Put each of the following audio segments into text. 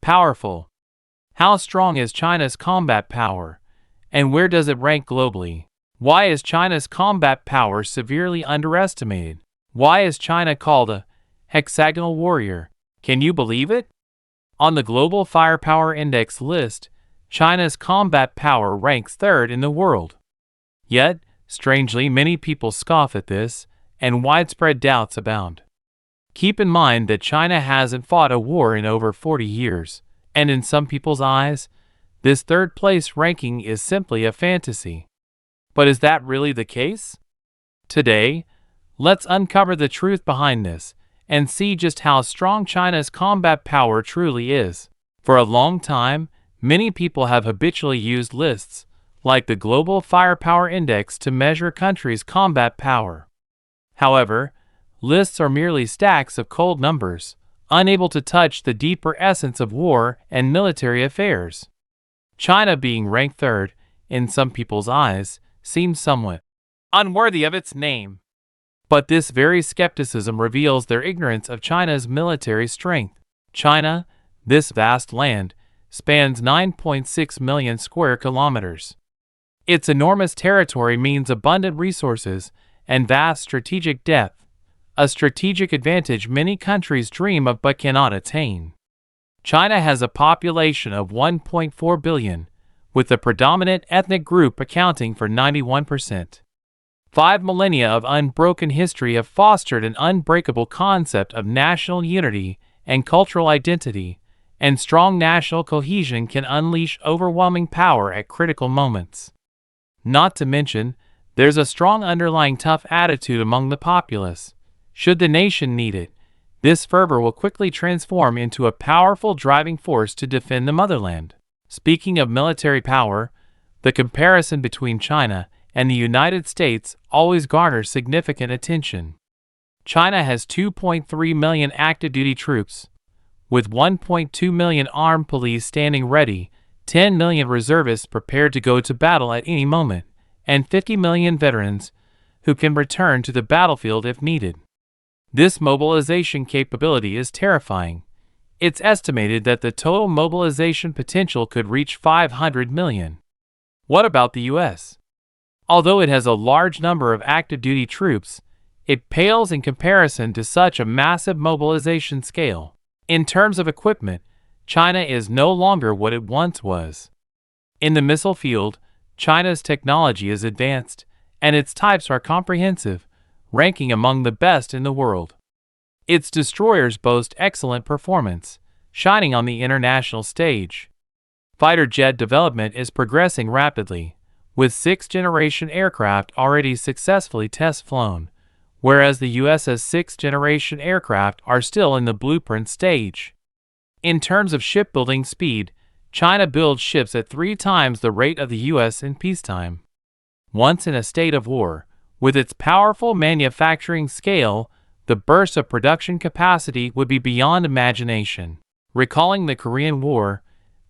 Powerful. How strong is China's combat power, and where does it rank globally? Why is China's combat power severely underestimated? Why is China called a hexagonal warrior? Can you believe it? On the Global Firepower Index list, China's combat power ranks third in the world. Yet, strangely, many people scoff at this, and widespread doubts abound. Keep in mind that China hasn't fought a war in over 40 years, and in some people's eyes, this third-place ranking is simply a fantasy. But is that really the case? Today, let's uncover the truth behind this and see just how strong China's combat power truly is. For a long time, many people have habitually used lists, like the Global Firepower Index, to measure a country's combat power. However, lists are merely stacks of cold numbers, unable to touch the deeper essence of war and military affairs. China being ranked third, in some people's eyes, seems somewhat unworthy of its name. But this very skepticism reveals their ignorance of China's military strength. China, this vast land, spans 9.6 million square kilometers. Its enormous territory means abundant resources and vast strategic depth, a strategic advantage many countries dream of but cannot attain. China has a population of 1.4 billion, with the predominant ethnic group accounting for 91%. 5 millennia of unbroken history have fostered an unbreakable concept of national unity and cultural identity, and strong national cohesion can unleash overwhelming power at critical moments. Not to mention, there's a strong underlying tough attitude among the populace. Should the nation need it, this fervor will quickly transform into a powerful driving force to defend the motherland. Speaking of military power, the comparison between China and the United States always garners significant attention. China has 2.3 million active-duty troops, with 1.2 million armed police standing ready, 10 million reservists prepared to go to battle at any moment, and 50 million veterans who can return to the battlefield if needed. This mobilization capability is terrifying. It's estimated that the total mobilization potential could reach 500 million. What about the U.S.? Although it has a large number of active-duty troops, it pales in comparison to such a massive mobilization scale. In terms of equipment, China is no longer what it once was. In the missile field, China's technology is advanced, and its types are comprehensive, ranking among the best in the world. Its destroyers boast excellent performance, shining on the international stage. Fighter jet development is progressing rapidly, with 6th-generation aircraft already successfully test-flown, whereas the US's 6th-generation aircraft are still in the blueprint stage. In terms of shipbuilding speed, China builds ships at 3 times the rate of the US in peacetime. Once in a state of war, with its powerful manufacturing scale, the burst of production capacity would be beyond imagination. Recalling the Korean War,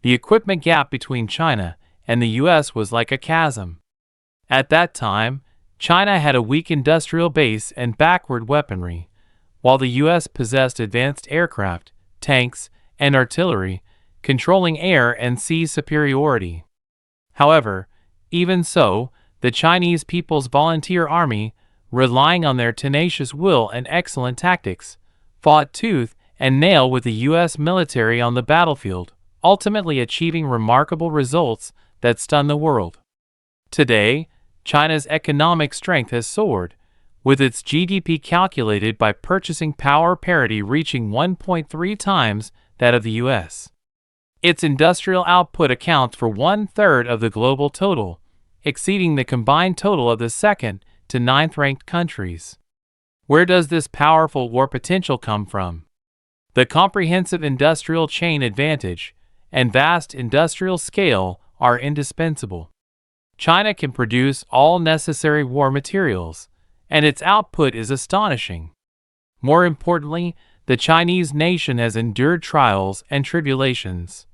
the equipment gap between China and the US was like a chasm. At that time, China had a weak industrial base and backward weaponry, while the US possessed advanced aircraft, tanks, and artillery, controlling air and sea superiority. However, even so, the Chinese People's Volunteer Army, relying on their tenacious will and excellent tactics, fought tooth and nail with the U.S. military on the battlefield, ultimately achieving remarkable results that stunned the world. Today, China's economic strength has soared, with its GDP calculated by purchasing power parity reaching 1.3 times that of the U.S. Its industrial output accounts for 1/3 of the global total, exceeding the combined total of the 2nd to 9th-ranked countries. Where does this powerful war potential come from? The comprehensive industrial chain advantage and vast industrial scale are indispensable. China can produce all necessary war materials, and its output is astonishing. More importantly, the Chinese nation has endured trials and tribulations.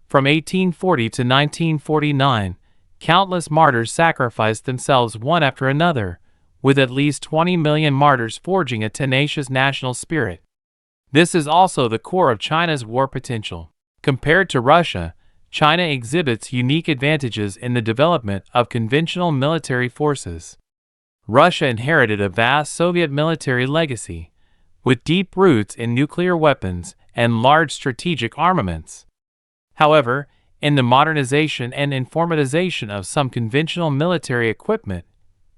From 1840 to 1949, countless martyrs sacrificed themselves one after another, with at least 20 million martyrs forging a tenacious national spirit. This is also the core of China's war potential. Compared to Russia, China exhibits unique advantages in the development of conventional military forces. Russia inherited a vast Soviet military legacy, with deep roots in nuclear weapons and large strategic armaments. However, in the modernization and informatization of some conventional military equipment,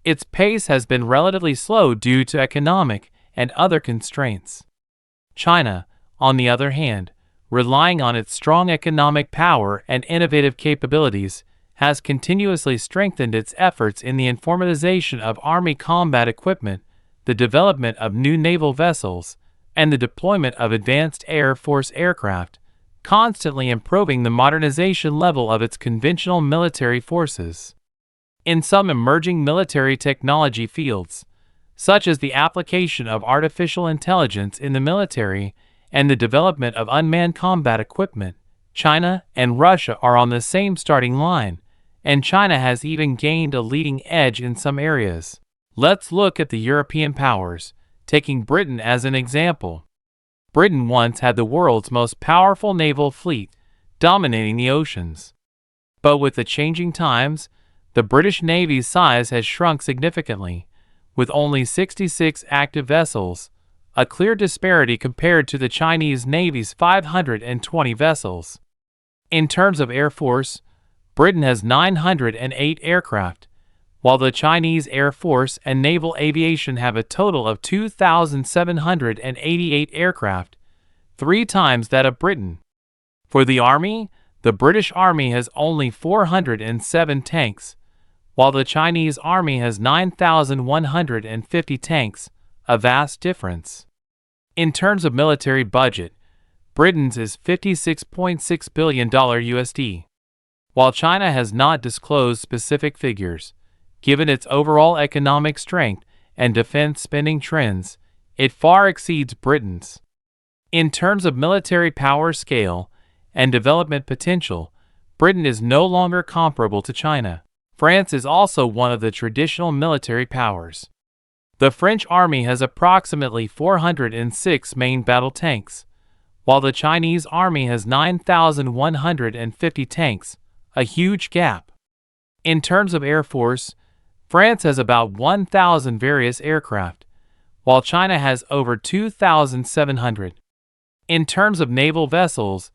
its pace has been relatively slow due to economic and other constraints. China, on the other hand, relying on its strong economic power and innovative capabilities, has continuously strengthened its efforts in the informatization of Army combat equipment, the development of new naval vessels, and the deployment of advanced Air Force aircraft, constantly improving the modernization level of its conventional military forces. In some emerging military technology fields, such as the application of artificial intelligence in the military and the development of unmanned combat equipment, China and Russia are on the same starting line, and China has even gained a leading edge in some areas. Let's look at the European powers, taking Britain as an example. Britain once had the world's most powerful naval fleet, dominating the oceans. But with the changing times, the British Navy's size has shrunk significantly, with only 66 active vessels, a clear disparity compared to the Chinese Navy's 520 vessels. In terms of Air Force, Britain has 908 aircraft, while the Chinese Air Force and Naval Aviation have a total of 2,788 aircraft, 3 times that of Britain. For the Army, the British Army has only 407 tanks, while the Chinese Army has 9,150 tanks, a vast difference. In terms of military budget, Britain's is $56.6 billion USD. While China has not disclosed specific figures, given its overall economic strength and defense spending trends, it far exceeds Britain's. In terms of military power scale and development potential, Britain is no longer comparable to China. France is also one of the traditional military powers. The French army has approximately 406 main battle tanks, while the Chinese army has 9,150 tanks, a huge gap. In terms of Air Force, France has about 1,000 various aircraft, while China has over 2,700. In terms of naval vessels,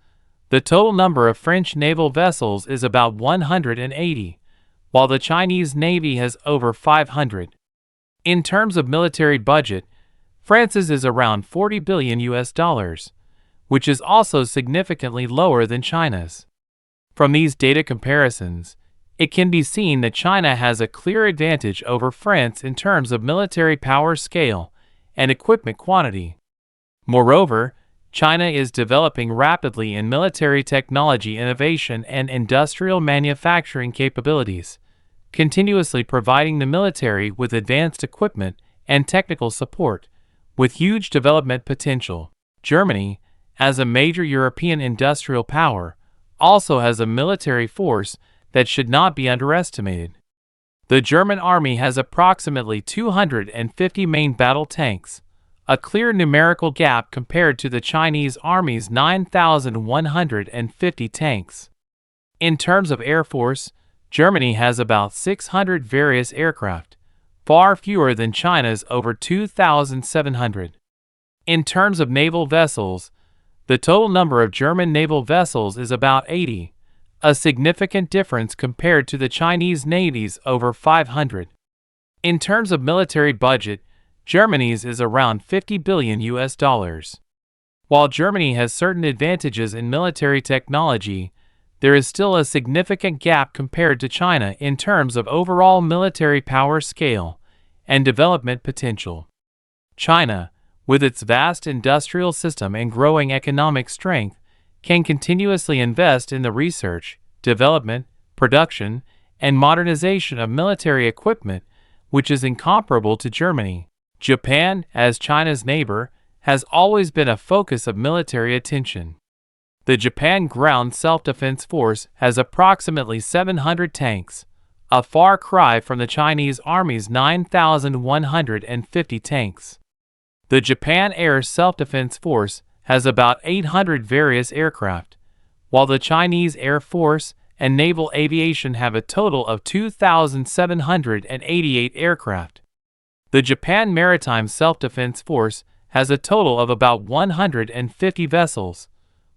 the total number of French naval vessels is about 180, while the Chinese Navy has over 500. In terms of military budget, France's is around $40 billion US, which is also significantly lower than China's. From these data comparisons, it can be seen that China has a clear advantage over France in terms of military power scale and equipment quantity. Moreover, China is developing rapidly in military technology innovation and industrial manufacturing capabilities, continuously providing the military with advanced equipment and technical support, with huge development potential. Germany, as a major European industrial power, also has a military force that should not be underestimated. The German army has approximately 250 main battle tanks, a clear numerical gap compared to the Chinese army's 9,150 tanks. In terms of Air Force, Germany has about 600 various aircraft, far fewer than China's over 2,700. In terms of naval vessels, the total number of German naval vessels is about 80, a significant difference compared to the Chinese Navy's over 500. In terms of military budget, Germany's is around $50 billion US. While Germany has certain advantages in military technology, there is still a significant gap compared to China in terms of overall military power scale and development potential. China, with its vast industrial system and growing economic strength, can continuously invest in the research, development, production, and modernization of military equipment, which is incomparable to Germany. Japan, as China's neighbor, has always been a focus of military attention. The Japan Ground Self-Defense Force has approximately 700 tanks, a far cry from the Chinese Army's 9,150 tanks. The Japan Air Self-Defense Force has about 800 various aircraft, while the Chinese Air Force and naval aviation have a total of 2,788 aircraft. The Japan Maritime Self-Defense Force has a total of about 150 vessels,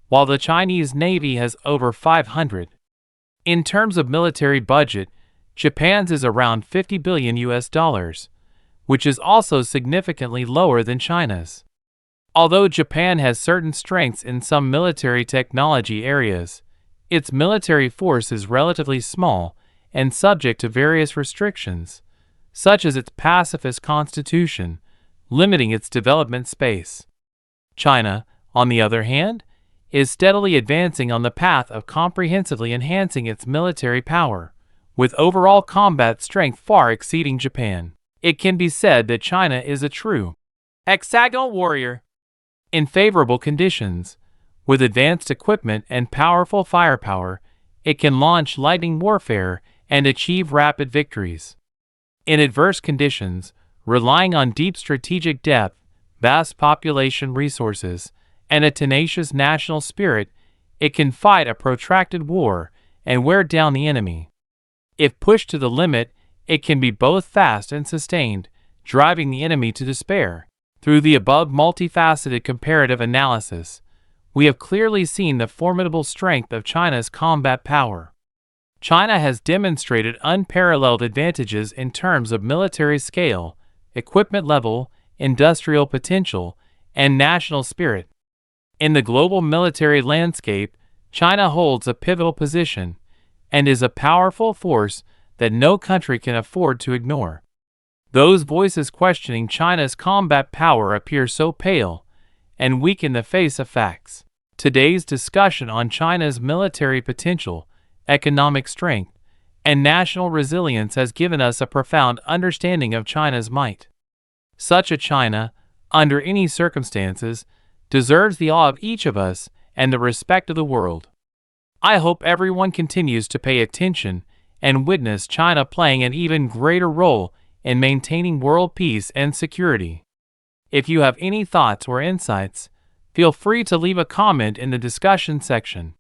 while the Chinese Navy has over 500. In terms of military budget, Japan's is around $50 billion, which is also significantly lower than China's. Although Japan has certain strengths in some military technology areas, its military force is relatively small and subject to various restrictions, such as its pacifist constitution, limiting its development space. China, on the other hand, is steadily advancing on the path of comprehensively enhancing its military power, with overall combat strength far exceeding Japan. It can be said that China is a true hexagonal warrior. In favorable conditions, with advanced equipment and powerful firepower, it can launch lightning warfare and achieve rapid victories. In adverse conditions, relying on deep strategic depth, vast population resources, and a tenacious national spirit, it can fight a protracted war and wear down the enemy. If pushed to the limit, it can be both fast and sustained, driving the enemy to despair. Through the above multifaceted comparative analysis, we have clearly seen the formidable strength of China's combat power. China has demonstrated unparalleled advantages in terms of military scale, equipment level, industrial potential, and national spirit. In the global military landscape, China holds a pivotal position and is a powerful force that no country can afford to ignore. Those voices questioning China's combat power appear so pale and weak in the face of facts. Today's discussion on China's military potential, economic strength, and national resilience has given us a profound understanding of China's might. Such a China, under any circumstances, deserves the awe of each of us and the respect of the world. I hope everyone continues to pay attention and witness China playing an even greater role in maintaining world peace and security. If you have any thoughts or insights, feel free to leave a comment in the discussion section.